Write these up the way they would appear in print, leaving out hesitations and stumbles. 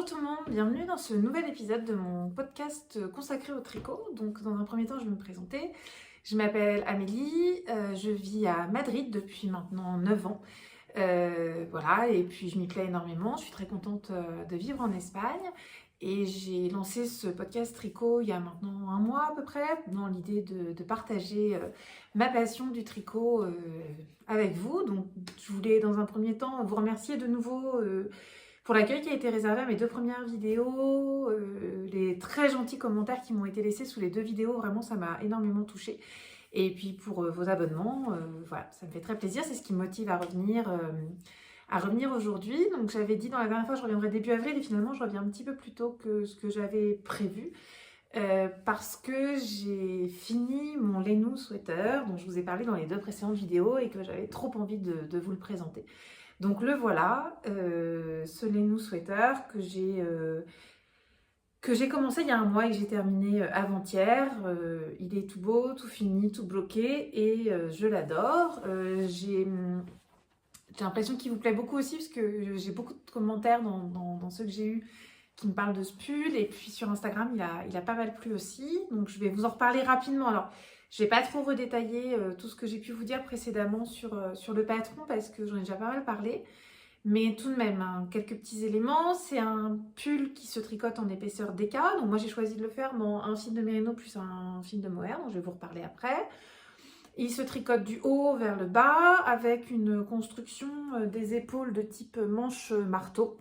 tout le monde, bienvenue dans ce nouvel épisode de mon podcast consacré au tricot. Donc dans un premier temps, je vais me présenter. Je m'appelle Amélie, je vis à Madrid depuis maintenant 9 ans. Voilà, et puis je m'y plais énormément, je suis très contente de vivre en Espagne. Et j'ai lancé ce podcast tricot il y a maintenant un mois à peu près, dans l'idée de partager ma passion du tricot avec vous. Donc je voulais dans un premier temps vous remercier de nouveau pour l'accueil qui a été réservé à mes 2 premières vidéos, les très gentils commentaires qui m'ont été laissés sous les 2 vidéos, vraiment ça m'a énormément touchée. Et puis pour vos abonnements, voilà, ça me fait très plaisir, c'est ce qui me motive à revenir aujourd'hui. Donc j'avais dit dans la dernière fois je reviendrai début avril et finalement je reviens un petit peu plus tôt que ce que j'avais prévu. Parce que j'ai fini mon Lenu Sweater dont je vous ai parlé dans les 2 précédentes vidéos et que j'avais trop envie de vous le présenter. Donc le voilà, ce Lenu Sweater que j'ai commencé il y a un mois et que j'ai terminé avant-hier. Il est tout beau, tout fini, tout bloqué et je l'adore. J'ai l'impression qu'il vous plaît beaucoup aussi parce que j'ai beaucoup de commentaires dans ceux que j'ai eus qui me parlent de ce pull. Et puis sur Instagram, il a pas mal plu aussi. Donc je vais vous en reparler rapidement. Alors, je vais pas trop redétailler tout ce que j'ai pu vous dire précédemment sur le patron parce que j'en ai déjà pas mal parlé. Mais tout de même, hein, quelques petits éléments. C'est un pull qui se tricote en épaisseur DK. Donc moi, j'ai choisi de le faire dans un fil de mérino plus un fil de mohair. Donc je vais vous reparler après. Il se tricote du haut vers le bas avec une construction des épaules de type manche marteau.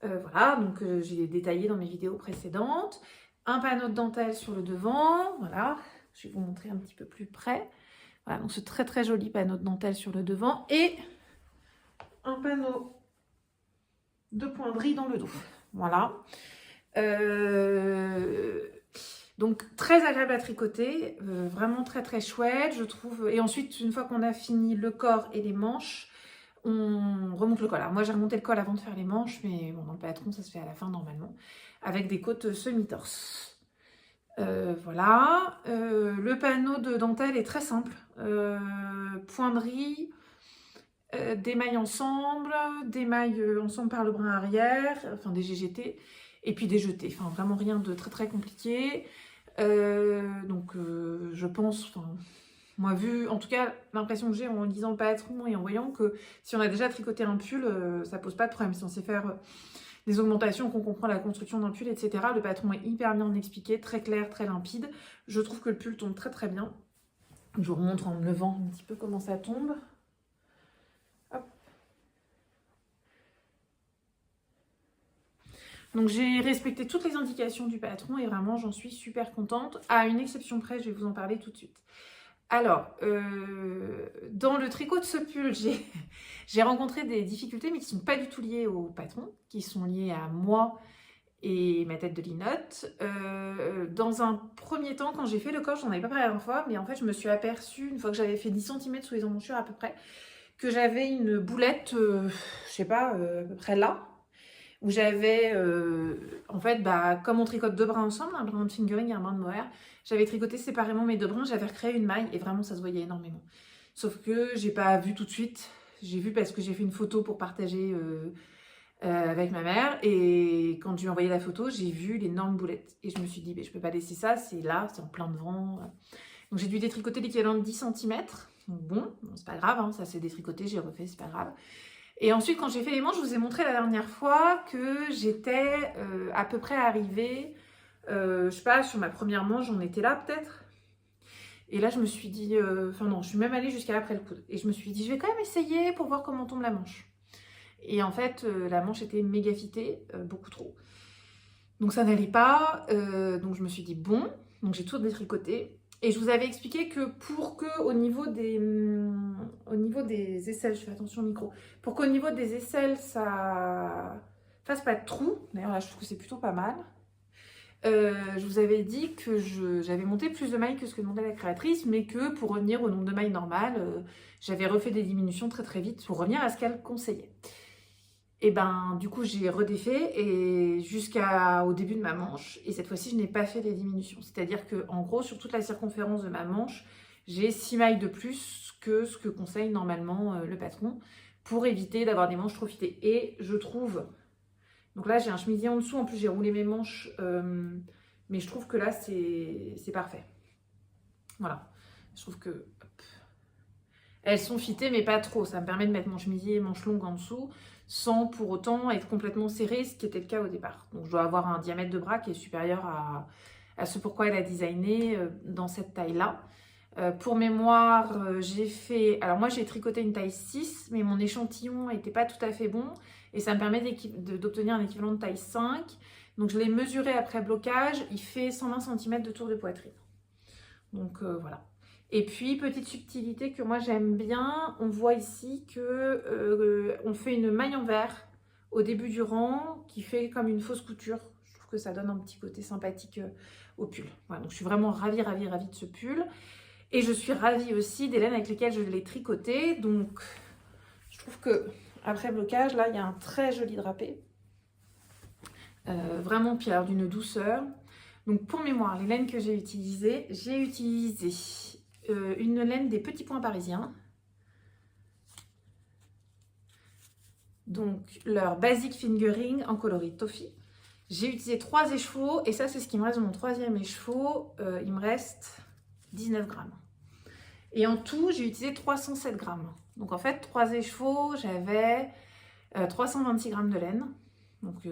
Voilà, donc j'ai détaillé dans mes vidéos précédentes. Un panneau de dentelle sur le devant. Voilà, je vais vous montrer un petit peu plus près. Voilà, donc ce très très joli panneau de dentelle sur le devant. Et un panneau de poindrie dans le dos. Voilà. Donc très agréable à tricoter, vraiment très très chouette, je trouve. Et ensuite, une fois qu'on a fini le corps et les manches, on remonte le col. Alors moi, j'ai remonté le col avant de faire les manches, mais bon, dans le patron, ça se fait à la fin normalement, avec des côtes semi-torse. Voilà. Le panneau de dentelle est très simple. Poindrie, des mailles ensemble par le brin arrière, enfin des GGT, et puis des jetés. Enfin, vraiment rien de très très compliqué. Je pense, enfin, moi vu, en tout cas, l'impression que j'ai en lisant le patron et en voyant que si on a déjà tricoté un pull, ça pose pas de problème. Si on sait faire des augmentations, qu'on comprend la construction d'un pull, etc. Le patron est hyper bien expliqué, très clair, très limpide. Je trouve que le pull tombe très très bien. Je vous remontre en me levant un petit peu comment ça tombe. Donc j'ai respecté toutes les indications du patron et vraiment j'en suis super contente. À une exception près, je vais vous en parler tout de suite. Alors, dans le tricot de ce pull, j'ai rencontré des difficultés mais qui ne sont pas du tout liées au patron, qui sont liées à moi et ma tête de linotte. Dans un premier temps, quand j'ai fait le corps, j'en avais pas parlé la dernière fois, mais en fait je me suis aperçue, une fois que j'avais fait 10 cm sous les emmanchures à peu près, que j'avais une boulette, je sais pas, à peu près là, où j'avais, en fait, comme on tricote 2 brins ensemble, un brin de fingering et un brin de mohair, j'avais tricoté séparément mes 2 brins, j'avais recréé une maille et vraiment ça se voyait énormément. Sauf que j'ai pas vu tout de suite, j'ai vu parce que j'ai fait une photo pour partager avec ma mère et quand je lui ai envoyé la photo, j'ai vu l'énorme boulette et je me suis dit, je peux pas laisser ça, c'est là, c'est en plein devant. Donc j'ai dû détricoter l'équivalent de 10 cm. Donc bon, c'est pas grave, hein, ça s'est détricoté, j'ai refait, c'est pas grave. Et ensuite, quand j'ai fait les manches, je vous ai montré la dernière fois que j'étais à peu près arrivée, je sais pas, sur ma première manche, j'en étais là peut-être. Et là, je me suis dit, non, je suis même allée jusqu'à après le coude. Et je me suis dit, je vais quand même essayer pour voir comment tombe la manche. Et en fait, la manche était méga fitée, beaucoup trop. Donc ça n'allait pas, donc je me suis dit, bon, donc j'ai tout détricoté. Et je vous avais expliqué que pour que au niveau des aisselles, je fais attention au micro, pour qu'au niveau des aisselles ça fasse pas de trou, d'ailleurs là je trouve que c'est plutôt pas mal, je vous avais dit que j'avais monté plus de mailles que ce que demandait la créatrice, mais que pour revenir au nombre de mailles normales, j'avais refait des diminutions très très vite pour revenir à ce qu'elle conseillait. Et du coup, j'ai redéfait et jusqu'au début de ma manche. Et cette fois-ci, je n'ai pas fait les diminutions. C'est-à-dire qu'en gros, sur toute la circonférence de ma manche, j'ai 6 mailles de plus que ce que conseille normalement le patron pour éviter d'avoir des manches trop fitées. Et je trouve, Donc là, j'ai un chemisier en dessous. En plus, j'ai roulé mes manches. Mais je trouve que là, c'est parfait. Voilà. Je trouve que... hop. Elles sont fitées, mais pas trop. Ça me permet de mettre mon chemisier manches longues en dessous sans pour autant être complètement serré, ce qui était le cas au départ. Donc, je dois avoir un diamètre de bras qui est supérieur à ce pourquoi elle a designé dans cette taille-là. Pour mémoire, j'ai fait... Alors moi, j'ai tricoté une taille 6, mais mon échantillon n'était pas tout à fait bon. Et ça me permet d'obtenir un équivalent de taille 5. Donc, je l'ai mesuré après blocage. Il fait 120 cm de tour de poitrine. Donc, voilà. Et puis, petite subtilité que moi, j'aime bien. On voit ici qu'on fait une maille en vert au début du rang qui fait comme une fausse couture. Je trouve que ça donne un petit côté sympathique au pull. Voilà, donc, je suis vraiment ravie de ce pull. Et je suis ravie aussi des laines avec lesquelles je l'ai tricoté. Donc, je trouve que après blocage, là, il y a un très joli drapé. Vraiment, puis alors d'une douceur. Donc, pour mémoire, les laines que j'ai utilisé une laine des Petits Points Parisiens. Donc, leur Basic Fingering en coloris Toffee. J'ai utilisé 3 écheveaux et ça, c'est ce qui me reste de mon 3e écheveau. Il me reste 19 grammes. Et en tout, j'ai utilisé 307 grammes. Donc, en fait, 3 écheveaux, j'avais 326 grammes de laine. Donc,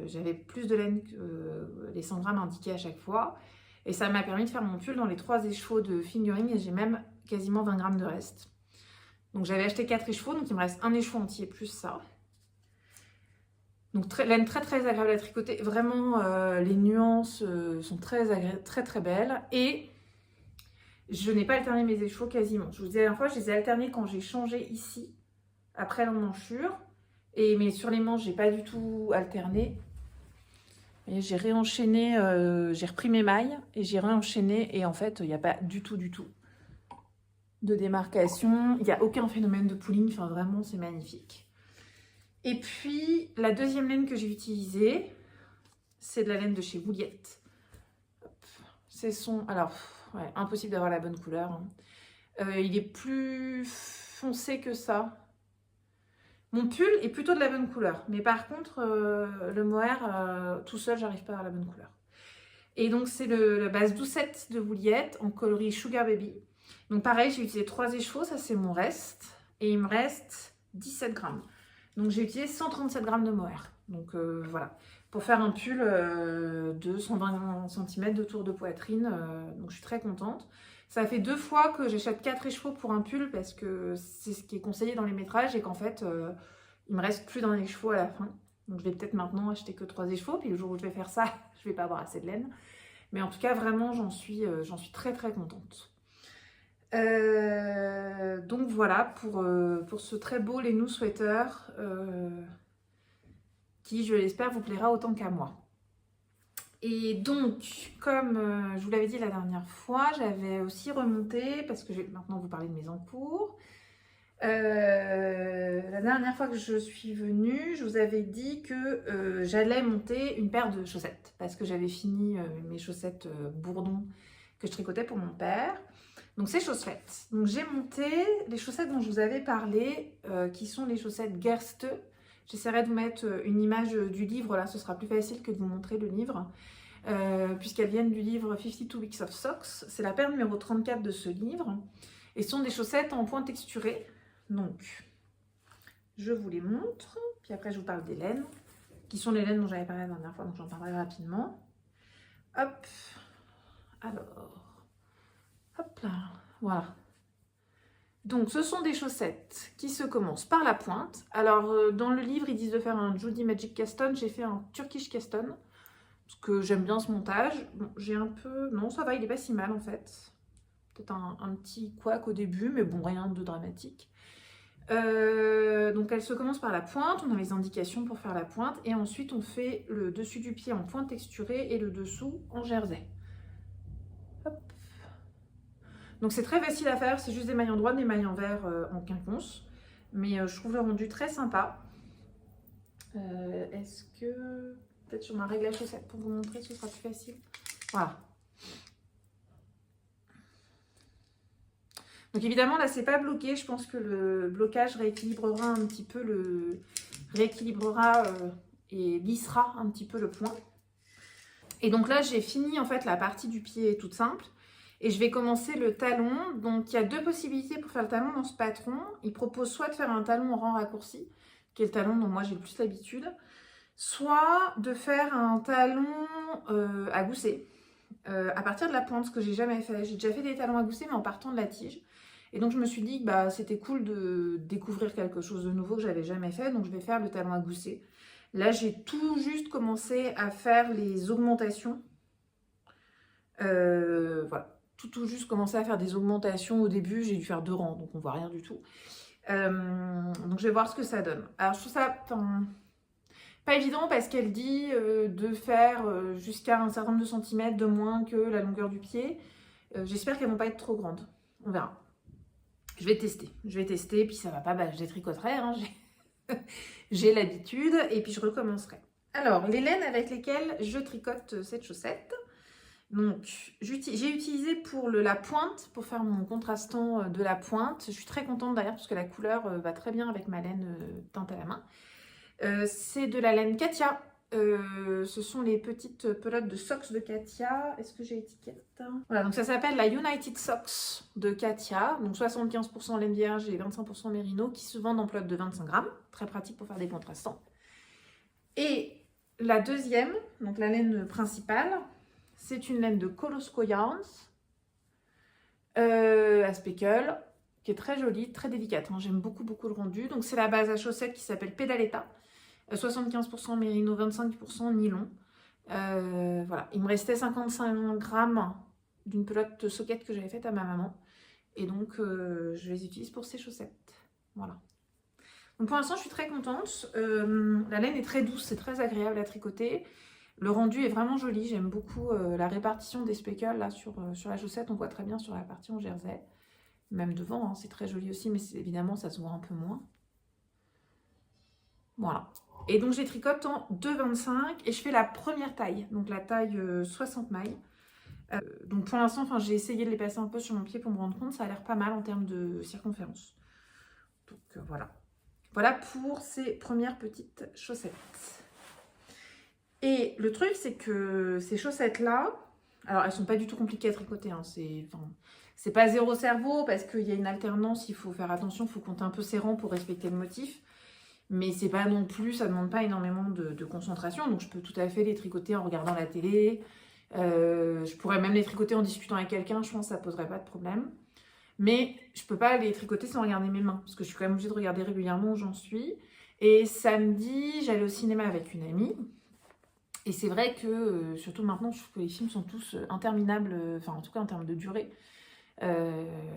j'avais plus de laine que les 100 grammes indiqués à chaque fois. Et ça m'a permis de faire mon pull dans les 3 écheveaux de fingering et j'ai même quasiment 20 grammes de reste. Donc, j'avais acheté 4 écheveaux, donc il me reste un écheveau entier plus ça. Donc, laine très très agréable à tricoter. Vraiment, les nuances sont très belles. Et je n'ai pas alterné mes écheveaux quasiment. Je vous disais la dernière fois, je les ai alternés quand j'ai changé ici, après l'emmanchure. Mais sur les manches, j'ai pas du tout alterné. Et j'ai réenchaîné, j'ai repris mes mailles et j'ai réenchaîné. Et en fait, il n'y a pas du tout de démarcation. Il n'y a aucun phénomène de pooling. Enfin, vraiment, c'est magnifique. Et puis, la deuxième laine que j'ai utilisée, c'est de la laine de chez Woolyette. C'est son... Alors, ouais, impossible d'avoir la bonne couleur. Hein. Il est plus foncé que ça. Mon pull est plutôt de la bonne couleur. Mais par contre, le mohair, tout seul, j'arrive pas à la bonne couleur. Et donc, c'est la base doucette de Woolyette en coloris Sugar Baby. Donc, pareil, j'ai utilisé 3 écheveaux. Ça, c'est mon reste. Et il me reste 17 grammes. Donc, j'ai utilisé 137 grammes de mohair. Donc, voilà. Pour faire un pull de 120 cm de tour de poitrine. Donc, je suis très contente. Ça fait 2 fois que j'achète 4 écheveaux pour un pull parce que c'est ce qui est conseillé dans les métrages et qu'en fait, il me reste plus d'un écheveau à la fin. Donc, je vais peut-être maintenant acheter que 3 écheveaux. Puis le jour où je vais faire ça, je vais pas avoir assez de laine. Mais en tout cas, vraiment, j'en suis très contente. Donc voilà pour ce très beau Lennou sweater qui, je l'espère, vous plaira autant qu'à moi. Et donc, comme je vous l'avais dit la dernière fois, j'avais aussi remonté, parce que je vais maintenant vous parler de mes encours. La dernière fois que je suis venue, je vous avais dit que j'allais monter une paire de chaussettes, parce que j'avais fini mes chaussettes bourdon que je tricotais pour mon père. Donc, ces chaussettes. Donc, j'ai monté les chaussettes dont je vous avais parlé, qui sont les chaussettes Gerste. J'essaierai de vous mettre une image du livre, là, ce sera plus facile que de vous montrer le livre. Puisqu'elles viennent du livre 52 Weeks of Socks. C'est la paire numéro 34 de ce livre. Et ce sont des chaussettes en point texturé. Donc, je vous les montre. Puis après, je vous parle des laines, qui sont les laines dont j'avais parlé la dernière fois. Donc, j'en parlerai rapidement. Hop. Alors. Hop là. Voilà. Donc, ce sont des chaussettes qui se commencent par la pointe. Alors, dans le livre, ils disent de faire un Judy Magic Caston. J'ai fait un Turkish Caston. Parce que j'aime bien ce montage. Bon, j'ai un peu... Non, ça va, il est pas si mal en fait. Peut-être un petit couac au début, mais bon, rien de dramatique. Donc, elle se commence par la pointe. On a les indications pour faire la pointe. Et ensuite, on fait le dessus du pied en pointe texturée et le dessous en jersey. Hop. Donc, c'est très facile à faire. C'est juste des mailles en droite, des mailles en vert en quinconce. Mais je trouve le rendu très sympa. Est-ce que... Peut-être sur ma règle à chaussettes pour vous montrer, ce sera plus facile. Voilà. Donc évidemment, là, c'est pas bloqué. Je pense que le blocage rééquilibrera un petit peu et et lissera un petit peu le point. Et donc là, j'ai fini en fait la partie du pied toute simple. Et je vais commencer le talon. Donc, il y a deux possibilités pour faire le talon dans ce patron. Il propose soit de faire un talon en rang raccourci, qui est le talon dont moi j'ai le plus l'habitude, soit de faire un talon à gousset, à partir de la pointe, ce que j'ai jamais fait. J'ai déjà fait des talons à gousset, mais en partant de la tige. Et donc, je me suis dit que bah, c'était cool de découvrir quelque chose de nouveau que j'avais jamais fait. Donc, je vais faire le talon à gousset. Là, j'ai tout juste commencé à faire les augmentations. Voilà. Tout juste commencé à faire des augmentations au début, j'ai dû faire 2 rangs, donc on voit rien du tout. Donc je vais voir ce que ça donne. Alors je trouve ça pas évident parce qu'elle dit de faire jusqu'à un certain nombre de centimètres de moins que la longueur du pied. J'espère qu'elles vont pas être trop grandes. On verra. Je vais tester, puis ça va pas, bah, je les tricoterai, hein, j'ai l'habitude, et puis je recommencerai. Alors, les laines avec lesquelles je tricote cette chaussette. Donc, j'ai utilisé pour la pointe, pour faire mon contrastant de la pointe. Je suis très contente d'ailleurs parce que la couleur va très bien avec ma laine teinte à la main. C'est de la laine Katia. Ce sont les petites pelotes de socks de Katia. Est-ce que j'ai étiquette? Voilà, donc ça s'appelle la United Socks de Katia. Donc 75% laine vierge et 25% mérino qui se vendent en pelote de 25 grammes. Très pratique pour faire des contrastants. Et la deuxième, donc la laine principale, c'est une laine de Colosko Yarns à speckle, qui est très jolie, très délicate. Hein. J'aime beaucoup le rendu. Donc c'est la base à chaussettes qui s'appelle Pedaletta. 75% mérino, 25% nylon. Voilà. Il me restait 55 grammes d'une pelote socket que j'avais faite à ma maman. Et donc je les utilise pour ces chaussettes. Voilà. Donc pour l'instant, je suis très contente. La laine est très douce, c'est très agréable à tricoter. Le rendu est vraiment joli, j'aime beaucoup la répartition des speckles là sur la chaussette, on voit très bien sur la partie en jersey. Même devant, hein, c'est très joli aussi, mais évidemment ça se voit un peu moins. Voilà. Et donc je les tricote en 2,25 et je fais la première taille, donc la taille 60 mailles. Donc pour l'instant, j'ai essayé de les passer un peu sur mon pied pour me rendre compte, ça a l'air pas mal en termes de circonférence. Donc voilà. Voilà pour ces premières petites chaussettes. Et le truc, c'est que ces chaussettes-là, alors elles sont pas du tout compliquées à tricoter, hein, c'est pas zéro cerveau parce qu'il y a une alternance, il faut faire attention, il faut compter un peu ses rangs pour respecter le motif. Mais c'est pas non plus, ça demande pas énormément de concentration, donc je peux tout à fait les tricoter en regardant la télé. Je pourrais même les tricoter en discutant avec quelqu'un, je pense que ça poserait pas de problème. Mais je peux pas les tricoter sans regarder mes mains, parce que je suis quand même obligée de regarder régulièrement où j'en suis. Et samedi, j'allais au cinéma avec une amie. Et c'est vrai que, surtout maintenant, je trouve que les films sont tous interminables, enfin en tout cas en termes de durée.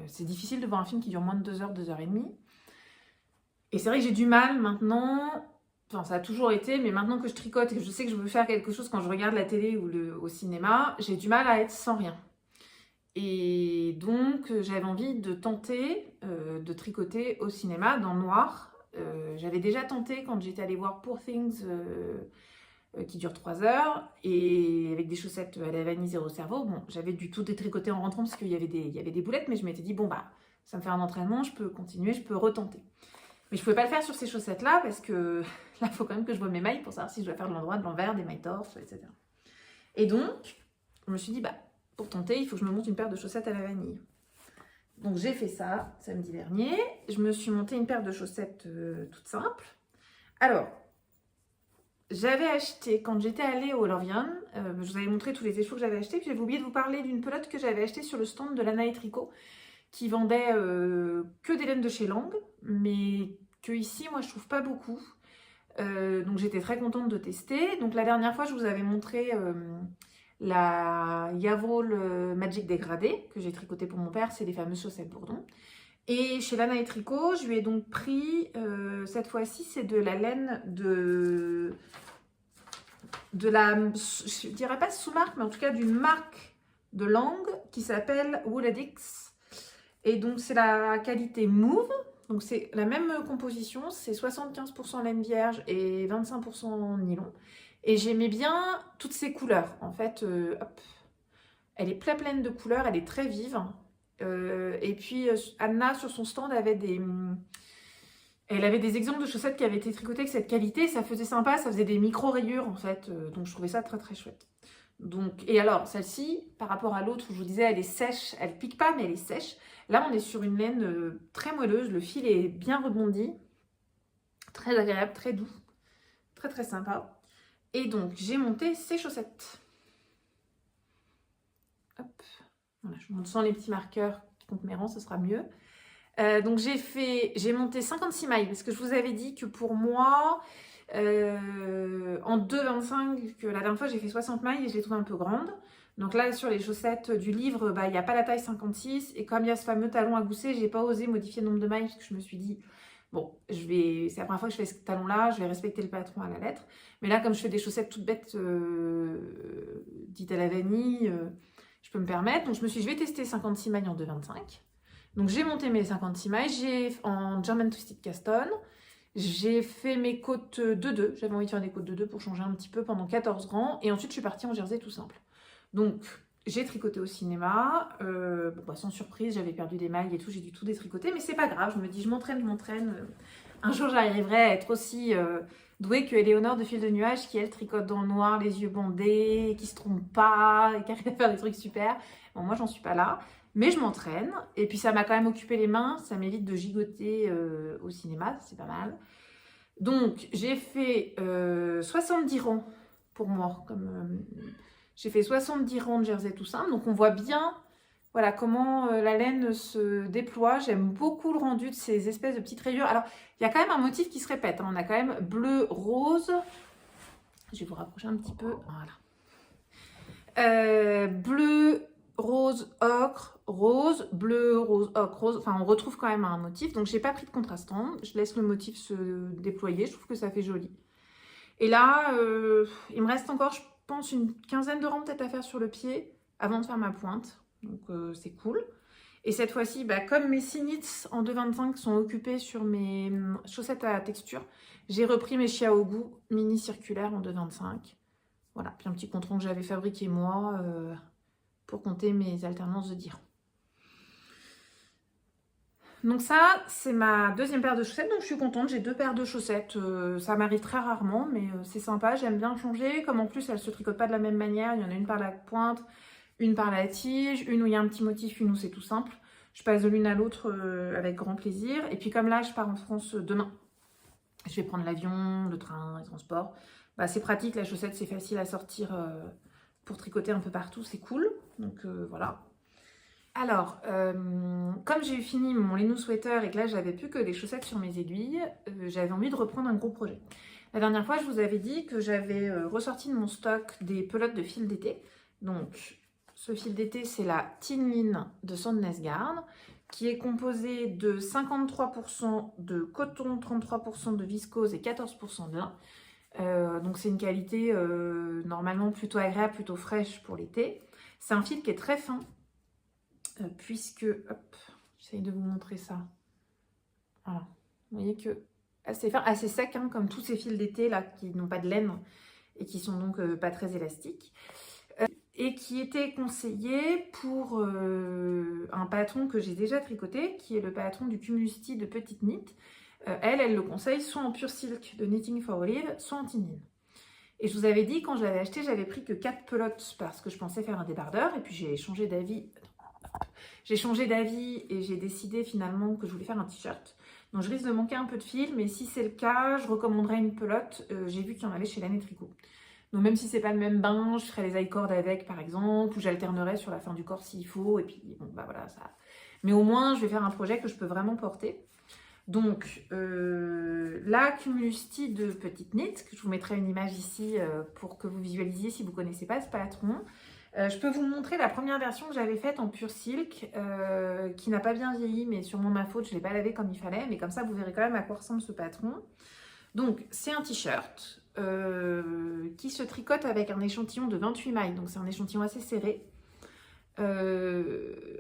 C'est difficile de voir un film qui dure moins de 2 heures, 2 heures et demie. Et c'est vrai que j'ai du mal maintenant, enfin ça a toujours été, mais maintenant que je tricote et que je sais que je veux faire quelque chose quand je regarde la télé ou au cinéma, j'ai du mal à être sans rien. Et donc j'avais envie de tenter de tricoter au cinéma dans le noir. J'avais déjà tenté quand j'étais allée voir Poor Things qui dure 3 heures et avec des chaussettes à la vanille zéro cerveau. Bon, j'avais du tout détricoté en rentrant parce qu'il y avait des boulettes, mais je m'étais dit bon bah ça me fait un entraînement, je peux continuer, je peux retenter. Mais je ne pouvais pas le faire sur ces chaussettes-là parce que là, il faut quand même que je vois mes mailles pour savoir si je dois faire de l'endroit, de l'envers, des mailles torse, etc. Et donc, je me suis dit, bah, pour tenter, il faut que je me monte une paire de chaussettes à la vanille. Donc, j'ai fait ça samedi dernier. Je me suis monté une paire de chaussettes toute simple. Alors, j'avais acheté, quand j'étais allée au Lorvian, je vous avais montré tous les échos que j'avais achetés, puis j'avais oublié de vous parler d'une pelote que j'avais achetée sur le stand de Lana et Tricot, qui vendait que des laines de chez Lang, mais que ici, moi, je trouve pas beaucoup. Donc, j'étais très contente de tester. Donc, la dernière fois, je vous avais montré la Yavrol Magic Dégradé, que j'ai tricoté pour mon père. C'est les fameuses chaussettes bourdon. Et chez Lana et Tricot, je lui ai donc pris, cette fois-ci, c'est de la laine de la, je dirais pas sous-marque, mais en tout cas d'une marque de Lang qui s'appelle Wooladix. Et donc, c'est la qualité Move. Donc, c'est la même composition. C'est 75% laine vierge et 25% nylon. Et j'aimais bien toutes ces couleurs. En fait, hop, elle est pleine de couleurs. Elle est très vive. Et puis, Anna, sur son stand, avait Elle avait des exemples de chaussettes qui avaient été tricotées avec cette qualité, ça faisait sympa, ça faisait des micro-rayures en fait, donc je trouvais ça très très chouette. Donc, et alors, celle-ci, par rapport à l'autre où je vous disais, elle est sèche, elle pique pas, mais elle est sèche. Là, on est sur une laine très moelleuse, le fil est bien rebondi, très agréable, très doux, très très sympa. Et donc, j'ai monté ces chaussettes. Hop, voilà, je monte sans les petits marqueurs qui comptent mes rangs, ce sera mieux. Donc, j'ai monté 56 mailles, parce que je vous avais dit que pour moi, en 2,25, que la dernière fois j'ai fait 60 mailles et je les trouve un peu grandes. Donc là sur les chaussettes du livre, il n'y a pas la taille 56 et comme il y a ce fameux talon à gousset, j'ai pas osé modifier le nombre de mailles parce que je me suis dit bon, c'est la première fois que je fais ce talon là, je vais respecter le patron à la lettre. Mais là comme je fais des chaussettes toutes bêtes dites à la vanille, je peux me permettre. Donc je me suis dit je vais tester 56 mailles en 2,25. Donc j'ai monté mes 56 mailles, j'ai en German Twisted Caston. J'ai fait mes côtes de 2, j'avais envie de faire des côtes de 2 pour changer un petit peu pendant 14 rangs. Et ensuite, je suis partie en jersey tout simple. Donc, j'ai tricoté au cinéma. Sans surprise, j'avais perdu des mailles et tout, j'ai dû tout détricoter. Mais c'est pas grave, je me dis, je m'entraîne. Un jour, j'arriverai à être aussi douée que Éléonore de Fil de Nuage, qui, elle, tricote dans le noir, les yeux bandés, qui se trompe pas, et qui arrive à faire des trucs super. Bon, moi, j'en suis pas là. Mais je m'entraîne, et puis ça m'a quand même occupé les mains, ça m'évite de gigoter au cinéma, c'est pas mal. Donc j'ai fait 70 rangs pour moi, j'ai fait 70 rangs de jersey tout simple, donc on voit bien voilà, comment la laine se déploie. J'aime beaucoup le rendu de ces espèces de petites rayures. Alors il y a quand même un motif qui se répète, hein. On a quand même bleu, rose, je vais vous rapprocher un petit peu, voilà. Bleu, rose, ocre, rose, bleu, rose, ocre, rose. Enfin, on retrouve quand même un motif. Donc, j'ai pas pris de contrastant. Je laisse le motif se déployer. Je trouve que ça fait joli. Et là, il me reste encore, je pense, une quinzaine de rangs peut-être à faire sur le pied avant de faire ma pointe. Donc, c'est cool. Et cette fois-ci, comme mes 6 knits en 2,25 sont occupés sur mes chaussettes à texture, j'ai repris mes Xiaogu mini circulaires en 2,25. Voilà. Puis un petit compte que j'avais fabriqué moi pour compter mes alternances de 10 rangs. Donc ça, c'est ma deuxième paire de chaussettes, donc je suis contente, j'ai 2 paires de chaussettes, ça m'arrive très rarement, mais c'est sympa, j'aime bien changer, comme en plus elles se tricotent pas de la même manière, il y en a une par la pointe, une par la tige, une où il y a un petit motif, une où c'est tout simple. Je passe de l'une à l'autre avec grand plaisir, et puis comme là je pars en France demain, je vais prendre l'avion, le train, les transports, c'est pratique, la chaussette c'est facile à sortir pour tricoter un peu partout, c'est cool, donc voilà. Alors, comme j'ai eu fini mon Lino Sweater et que là j'avais plus que les chaussettes sur mes aiguilles, j'avais envie de reprendre un gros projet. La dernière fois, je vous avais dit que j'avais ressorti de mon stock des pelotes de fil d'été. Donc, ce fil d'été, c'est la Teen Line de Sandnesgarn, qui est composée de 53% de coton, 33% de viscose et 14% de lin. Donc, c'est une qualité normalement plutôt agréable, plutôt fraîche pour l'été. C'est un fil qui est très fin. Puisque, hop, j'essaye de vous montrer ça. Voilà, vous voyez que assez fin, assez sec, hein, comme tous ces fils d'été là qui n'ont pas de laine et qui sont donc pas très élastiques. Et qui était conseillé pour un patron que j'ai déjà tricoté, qui est le patron du Cumulusty de Petite Knit. Elle le conseille soit en pure silk de Knitting for Olive, soit en tinine. Et je vous avais dit, quand je l'avais acheté, j'avais pris que 4 pelotes parce que je pensais faire un débardeur. Et puis j'ai changé d'avis. J'ai changé d'avis et j'ai décidé finalement que je voulais faire un t-shirt. Donc je risque de manquer un peu de fil, mais si c'est le cas, je recommanderais une pelote. J'ai vu qu'il y en avait chez Laine et Tricot. Donc même si c'est pas le même bain, je ferai les high cords avec par exemple, ou j'alternerai sur la fin du corps s'il faut. Et puis bon voilà ça. Mais au moins je vais faire un projet que je peux vraiment porter. Donc la Cumulusty de Petite Knit, que je vous mettrai une image ici pour que vous visualisiez si vous ne connaissez pas ce patron. Je peux vous montrer la première version que j'avais faite en pure silk, qui n'a pas bien vieilli, mais sûrement ma faute, je ne l'ai pas lavé comme il fallait, mais comme ça vous verrez quand même à quoi ressemble ce patron. Donc c'est un t-shirt qui se tricote avec un échantillon de 28 mailles, donc c'est un échantillon assez serré,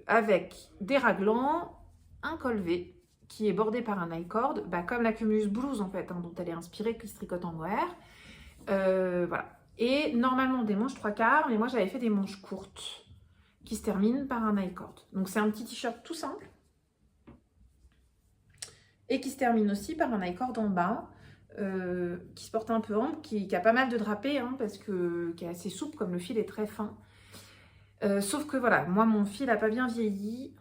avec des raglans, un col V qui est bordé par un high cord, comme la Cumulus Blouse en fait, hein, dont elle est inspirée, qui se tricote en mohair. Voilà. Et normalement des manches 3/4, mais moi j'avais fait des manches courtes qui se terminent par un high cord. Donc c'est un petit t-shirt tout simple. et qui se termine aussi par un I-cord en bas, qui se porte un peu ample, qui a pas mal de drapé, hein, parce que qui est assez souple, comme le fil est très fin. Sauf que voilà, moi mon fil n'a pas bien vieilli.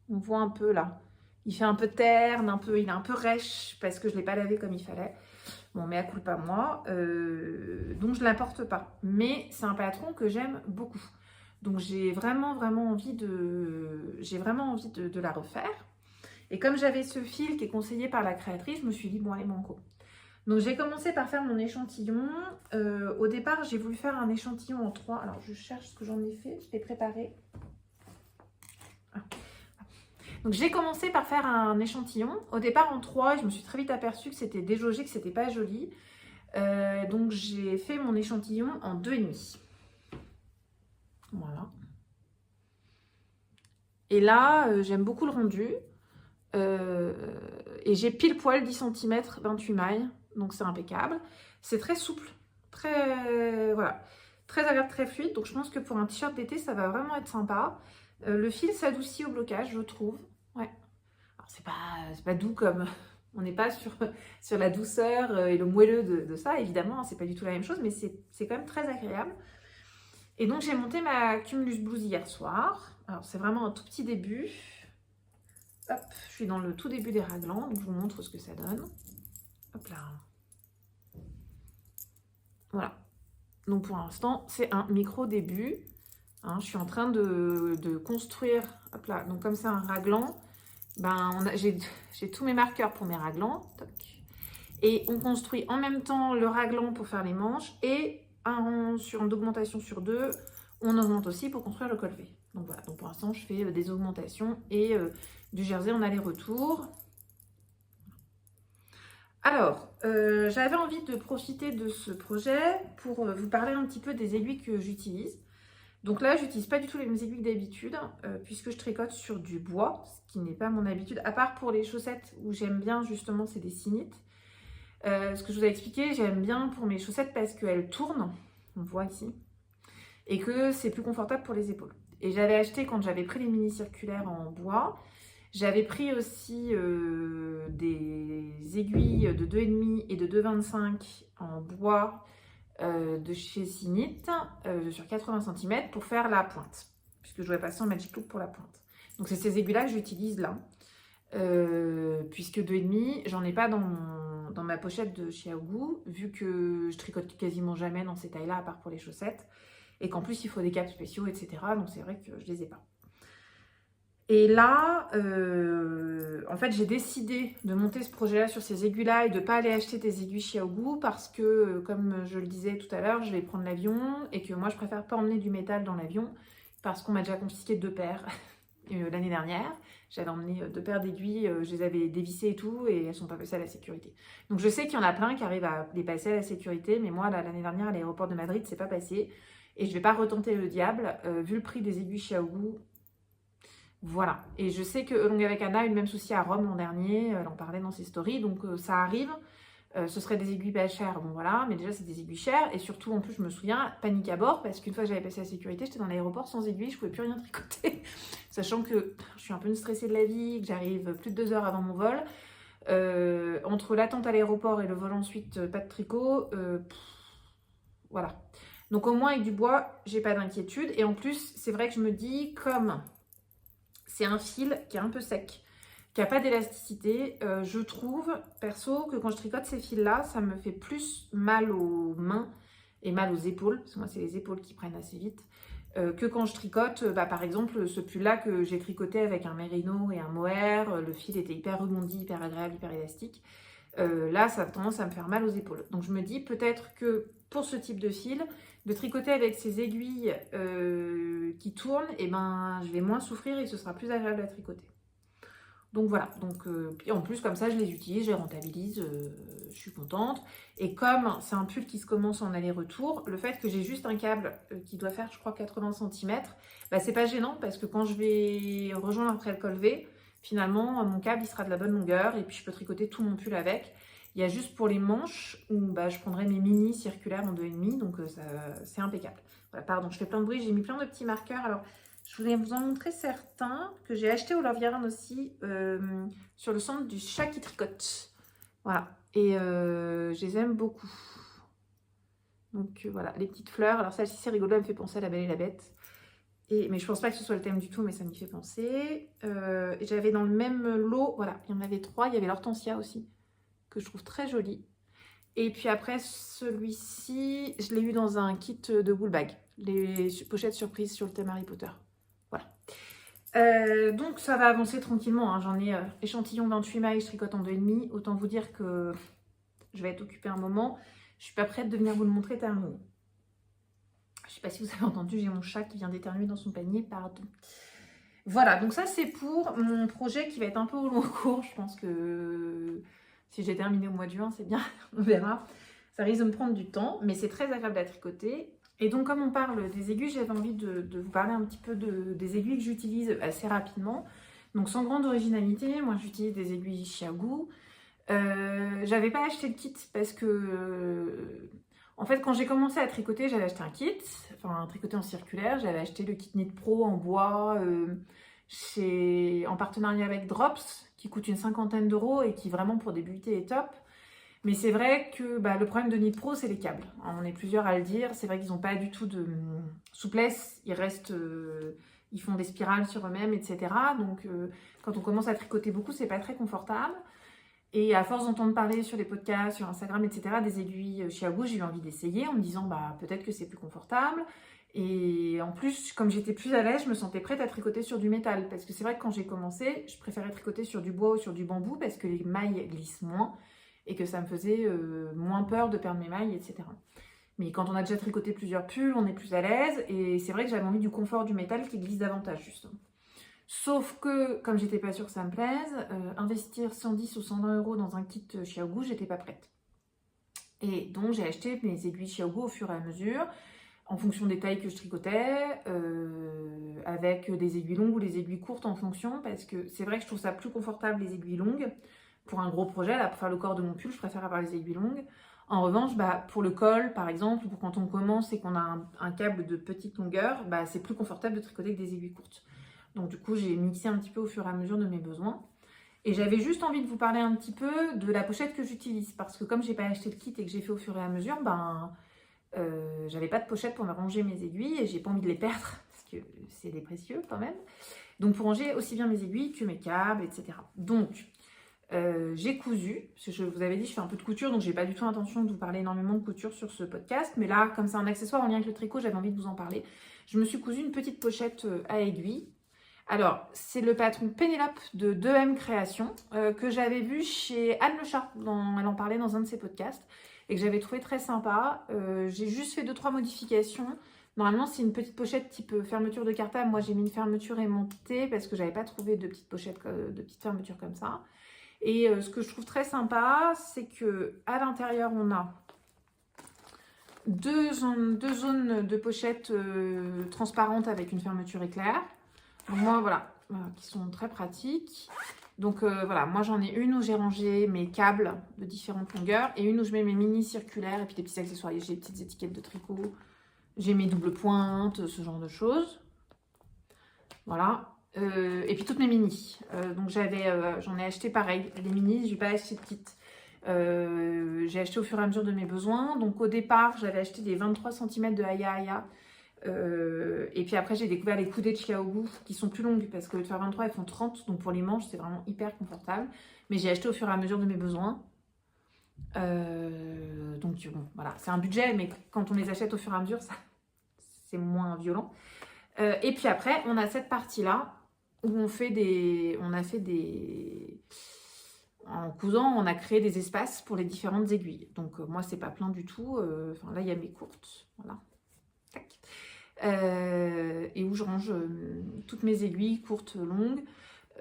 On voit un peu là. Il fait un peu terne, il est un peu rêche, parce que je ne l'ai pas lavé comme il fallait. Bon, mais à coup pas moi. Donc je ne la porte pas. Mais c'est un patron que j'aime beaucoup. Donc j'ai vraiment envie de la refaire. Et comme j'avais ce fil qui est conseillé par la créatrice, je me suis dit, bon allez, banco. Donc j'ai commencé par faire mon échantillon. Au départ, j'ai voulu faire un échantillon en 3. Alors je cherche ce que j'en ai fait, je l'ai préparé. Ah. Donc j'ai commencé par faire un échantillon. Au départ en 3, je me suis très vite aperçue que c'était déjaugé, que c'était pas joli. Donc j'ai fait mon échantillon en 2,5. Voilà. Et là, j'aime beaucoup le rendu. Et j'ai pile poil 10 cm, 28 mailles. Donc c'est impeccable. C'est très souple. Voilà. Très agréable, très fluide. Donc je pense que pour un t-shirt d'été, ça va vraiment être sympa. Le fil s'adoucit au blocage, je trouve. Ouais. Alors c'est pas doux comme... On n'est pas sur la douceur et le moelleux de ça, évidemment. C'est pas du tout la même chose, mais c'est quand même très agréable. Et donc j'ai monté ma Cumulus blouse hier soir. Alors c'est vraiment un tout petit début. Hop, je suis dans le tout début des raglans, donc je vous montre ce que ça donne. Hop là. Voilà. Donc pour l'instant, c'est un micro début. Hein, je suis en train de construire. Hop là. Donc comme c'est un raglan, j'ai tous mes marqueurs pour mes raglans. Toc. Et on construit en même temps le raglan pour faire les manches et sur une augmentation sur 2, on augmente aussi pour construire le col V. Donc voilà, donc pour l'instant je fais des augmentations et du jersey en aller-retour. Alors, j'avais envie de profiter de ce projet pour vous parler un petit peu des aiguilles que j'utilise. Donc là, j'utilise pas du tout les mêmes aiguilles que d'habitude, puisque je tricote sur du bois, ce qui n'est pas mon habitude, à part pour les chaussettes où j'aime bien justement, c'est des Sinite. Ce que je vous ai expliqué, j'aime bien pour mes chaussettes parce qu'elles tournent, on voit ici, et que c'est plus confortable pour les épaules. Et j'avais acheté, quand j'avais pris les mini circulaires en bois, j'avais pris aussi des aiguilles de 2,5 et de 2,25 en bois de chez Sinite sur 80 cm pour faire la pointe, puisque je voulais passer en Magic Loop pour la pointe. Donc c'est ces aiguilles-là que j'utilise là, puisque 2,5, j'en ai pas dans ma pochette de chez Aougou, vu que je tricote quasiment jamais dans ces tailles-là, à part pour les chaussettes, et qu'en plus il faut des caps spéciaux, etc. Donc c'est vrai que je les ai pas. Et là, en fait, j'ai décidé de monter ce projet-là sur ces aiguilles-là et de ne pas aller acheter des aiguilles chez Aougou parce que, comme je le disais tout à l'heure, je vais prendre l'avion et que moi, je préfère pas emmener du métal dans l'avion parce qu'on m'a déjà confisqué 2 paires l'année dernière. J'avais emmené 2 paires d'aiguilles, je les avais dévissées et tout et elles ne sont pas passées à la sécurité. Donc, je sais qu'il y en a plein qui arrivent à les passer à la sécurité, mais moi, l'année dernière, à l'aéroport de Madrid, c'est pas passé. Et je ne vais pas retenter le diable. Vu le prix des aiguilles chez Aougou, voilà, et je sais que Longue avec Anna a eu le même souci à Rome l'an dernier, elle en parlait dans ses stories, donc ça arrive. Ce serait des aiguilles pas chères, bon voilà, mais déjà c'est des aiguilles chères, et surtout en plus je me souviens, panique à bord, parce qu'une fois que j'avais passé la sécurité, j'étais dans l'aéroport sans aiguille, je pouvais plus rien tricoter, sachant que je suis un peu une stressée de la vie, que j'arrive plus de 2 heures avant mon vol. Entre l'attente à l'aéroport et le vol ensuite, pas de tricot, voilà. Donc au moins avec du bois, j'ai pas d'inquiétude, et en plus c'est vrai que je me dis, comme... c'est un fil qui est un peu sec, qui n'a pas d'élasticité. Je trouve, perso, que quand je tricote ces fils-là, ça me fait plus mal aux mains et mal aux épaules, parce que moi, c'est les épaules qui prennent assez vite, que quand je tricote, par exemple, ce pull-là que j'ai tricoté avec un mérino et un mohair, le fil était hyper rebondi, hyper agréable, hyper élastique. Là, ça a tendance à me faire mal aux épaules. Donc, je me dis peut-être que pour ce type de fil, de tricoter avec ces aiguilles qui tournent, et ben, je vais moins souffrir et ce sera plus agréable à tricoter. Donc voilà, puis en plus comme ça je les utilise, je les rentabilise, je suis contente. Et comme c'est un pull qui se commence en aller-retour, le fait que j'ai juste un câble qui doit faire je crois 80 cm, c'est pas gênant parce que quand je vais rejoindre après le col V, finalement mon câble il sera de la bonne longueur et puis je peux tricoter tout mon pull avec. Il y a juste pour les manches où je prendrai mes mini circulaires en 2,5, donc c'est impeccable. Voilà, pardon, je fais plein de bruit, j'ai mis plein de petits marqueurs. Alors, Je voulais vous en montrer certains que j'ai achetés au Love Yarn aussi sur le centre du chat qui tricote. Voilà, et je les aime beaucoup. Donc voilà, les petites fleurs. Alors celle-ci c'est rigolo, elle me fait penser à La Belle et la Bête. Mais je pense pas que ce soit le thème du tout, mais ça m'y fait penser. J'avais dans le même lot, voilà, il y en avait 3. Il y avait l'hortensia aussi, que je trouve très jolie. Et puis après, celui-ci, je l'ai eu dans un kit de wool bag. Les pochettes surprises sur le thème Harry Potter. Voilà. Donc ça va avancer tranquillement. Hein. J'en ai échantillon 28 mailles, je tricote en 2,5. Autant vous dire que je vais être occupée un moment. Je suis pas prête de venir vous le montrer terminé. Je sais pas si vous avez entendu, j'ai mon chat qui vient d'éternuer dans son panier, pardon. Voilà, donc ça c'est pour mon projet qui va être un peu au long cours. Je pense que si j'ai terminé au mois de juin, c'est bien, on verra. Ça risque de me prendre du temps, mais c'est très agréable à tricoter. Et donc comme on parle des aiguilles, j'avais envie de vous parler un petit peu des aiguilles que j'utilise assez rapidement. Donc sans grande originalité, moi j'utilise des aiguilles Chiaogu. J'avais pas acheté le kit parce que... En fait, quand j'ai commencé à tricoter, j'avais acheté un kit, enfin un tricoté en circulaire. J'avais acheté le kit Knit Pro en bois en partenariat avec Drops, qui coûte une 50aine d'euros et qui vraiment pour débuter est top. Mais c'est vrai que le problème de Knit Pro, c'est les câbles. On est plusieurs à le dire. C'est vrai qu'ils n'ont pas du tout de souplesse. Ils font des spirales sur eux-mêmes, etc. Donc, quand on commence à tricoter beaucoup, c'est pas très confortable. Et à force d'entendre parler sur les podcasts, sur Instagram, etc., des aiguilles Chiaogu, j'ai eu envie d'essayer en me disant peut-être que c'est plus confortable. Et en plus, comme j'étais plus à l'aise, je me sentais prête à tricoter sur du métal. Parce que c'est vrai que quand j'ai commencé, je préférais tricoter sur du bois ou sur du bambou parce que les mailles glissent moins et que ça me faisait moins peur de perdre mes mailles, etc. Mais quand on a déjà tricoté plusieurs pulls, on est plus à l'aise. Et c'est vrai que j'avais envie du confort du métal qui glisse davantage, justement. Sauf que, comme j'étais pas sûre que ça me plaise, investir 110 ou 120 euros dans un kit Chiaogu, j'étais pas prête. Et donc j'ai acheté mes aiguilles Chiaogu au fur et à mesure, en fonction des tailles que je tricotais, avec des aiguilles longues ou des aiguilles courtes en fonction, parce que c'est vrai que je trouve ça plus confortable les aiguilles longues. Pour un gros projet, là, pour faire le corps de mon pull, je préfère avoir les aiguilles longues. En revanche, pour le col, par exemple, ou pour quand on commence et qu'on a un câble de petite longueur, c'est plus confortable de tricoter que des aiguilles courtes. Donc du coup, j'ai mixé un petit peu au fur et à mesure de mes besoins. Et j'avais juste envie de vous parler un petit peu de la pochette que j'utilise. Parce que comme j'ai pas acheté le kit et que j'ai fait au fur et à mesure, j'avais pas de pochette pour me ranger mes aiguilles et j'ai pas envie de les perdre. Parce que c'est des précieux quand même. Donc pour ranger aussi bien mes aiguilles que mes câbles, etc. Donc j'ai cousu. Parce que je vous avais dit, je fais un peu de couture. Donc j'ai pas du tout l'intention de vous parler énormément de couture sur ce podcast. Mais là, comme c'est un accessoire en lien avec le tricot, j'avais envie de vous en parler. Je me suis cousu une petite pochette à aiguille. Alors, c'est le patron Pénélope de 2M Création que j'avais vu chez Anne Le Chat. Elle en parlait dans un de ses podcasts et que j'avais trouvé très sympa. J'ai juste fait 2-3 modifications. Normalement, c'est une petite pochette type fermeture de cartable. Moi, j'ai mis une fermeture aimantée parce que j'avais pas trouvé de petite pochette, de petite fermeture comme ça. Et ce que je trouve très sympa, c'est que à l'intérieur, on a deux zones de pochette transparentes avec une fermeture éclair. Donc moi, voilà, qui sont très pratiques. Donc voilà, moi j'en ai une où j'ai rangé mes câbles de différentes longueurs et une où je mets mes mini circulaires et puis des petits accessoires. J'ai des petites étiquettes de tricot, j'ai mes doubles pointes, ce genre de choses. Voilà. Et puis toutes mes mini. Donc j'en ai acheté pareil, les mini, j'ai pas acheté de kit. J'ai acheté au fur et à mesure de mes besoins. Donc au départ, j'avais acheté des 23 cm de Aya Aya. Et puis après j'ai découvert les coudées de Chiaogu qui sont plus longues parce que au lieu de faire 23 elles font 30, donc pour les manches c'est vraiment hyper confortable, mais j'ai acheté au fur et à mesure de mes besoins. Donc bon voilà, c'est un budget, mais quand on les achète au fur et à mesure c'est moins violent. Et puis après on a cette partie là où en cousant on a créé des espaces pour les différentes aiguilles. Donc moi c'est pas plein du tout. Là il y a mes courtes, voilà. Tac. Et où je range toutes mes aiguilles courtes, longues,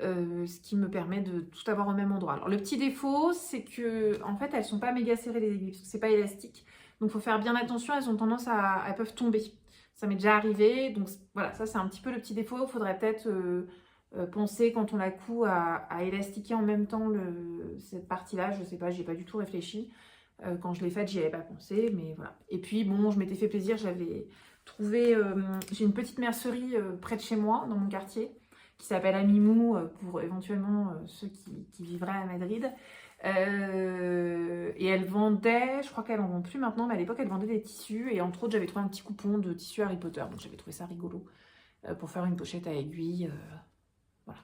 ce qui me permet de tout avoir au même endroit. Alors le petit défaut, c'est que en fait elles sont pas méga serrées les aiguilles parce que c'est pas élastique, donc il faut faire bien attention. Elles ont tendance elles peuvent tomber. Ça m'est déjà arrivé, donc voilà, ça c'est un petit peu le petit défaut. Il faudrait peut-être penser quand on la coud à élastiquer en même temps cette partie-là. Je sais pas, j'ai pas du tout réfléchi. Quand je l'ai faite, j'y avais pas pensé, mais voilà. Et puis bon, je m'étais fait plaisir, j'avais j'ai une petite mercerie près de chez moi, dans mon quartier, qui s'appelle Amimou, pour éventuellement ceux qui vivraient à Madrid. Et elle vendait, je crois qu'elle en vend plus maintenant, mais à l'époque elle vendait des tissus. Et entre autres, j'avais trouvé un petit coupon de tissu Harry Potter, donc j'avais trouvé ça rigolo pour faire une pochette à aiguille. Voilà.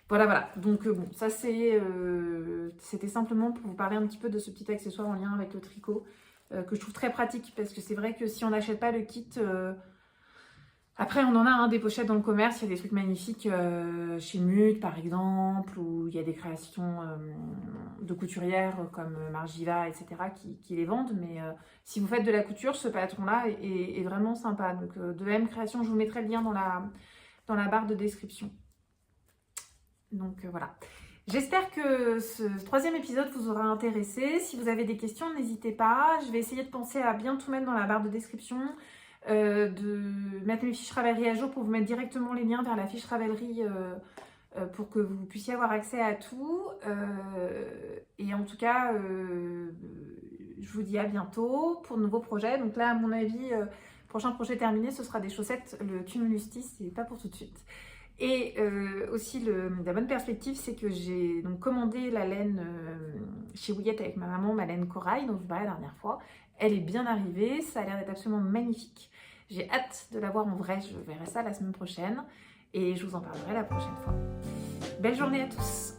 Voilà. Donc bon, ça c'était simplement pour vous parler un petit peu de ce petit accessoire en lien avec le tricot que je trouve très pratique parce que c'est vrai que si on n'achète pas le kit, après on en a des pochettes dans le commerce, il y a des trucs magnifiques chez Mute par exemple, ou il y a des créations de couturières comme Margiva, etc. qui les vendent, mais si vous faites de la couture, ce patron-là est vraiment sympa. Donc de M Création, je vous mettrai le lien dans la barre de description. Donc voilà. J'espère que ce 3e épisode vous aura intéressé. Si vous avez des questions, n'hésitez pas. Je vais essayer de penser à bien tout mettre dans la barre de description, de mettre mes fiches Ravelry à jour pour vous mettre directement les liens vers la fiche Ravelry pour que vous puissiez avoir accès à tout. Et en tout cas, je vous dis à bientôt pour de nouveaux projets. Donc là, à mon avis, prochain projet terminé, ce sera des chaussettes, le Cumulus 10, c'est pas pour tout de suite. Et aussi, la bonne perspective, c'est que j'ai donc commandé la laine chez Ouillette avec ma maman, ma laine corail, dont je vous parlais la dernière fois. Elle est bien arrivée, ça a l'air d'être absolument magnifique. J'ai hâte de la voir en vrai, je verrai ça la semaine prochaine et je vous en parlerai la prochaine fois. Belle journée à tous!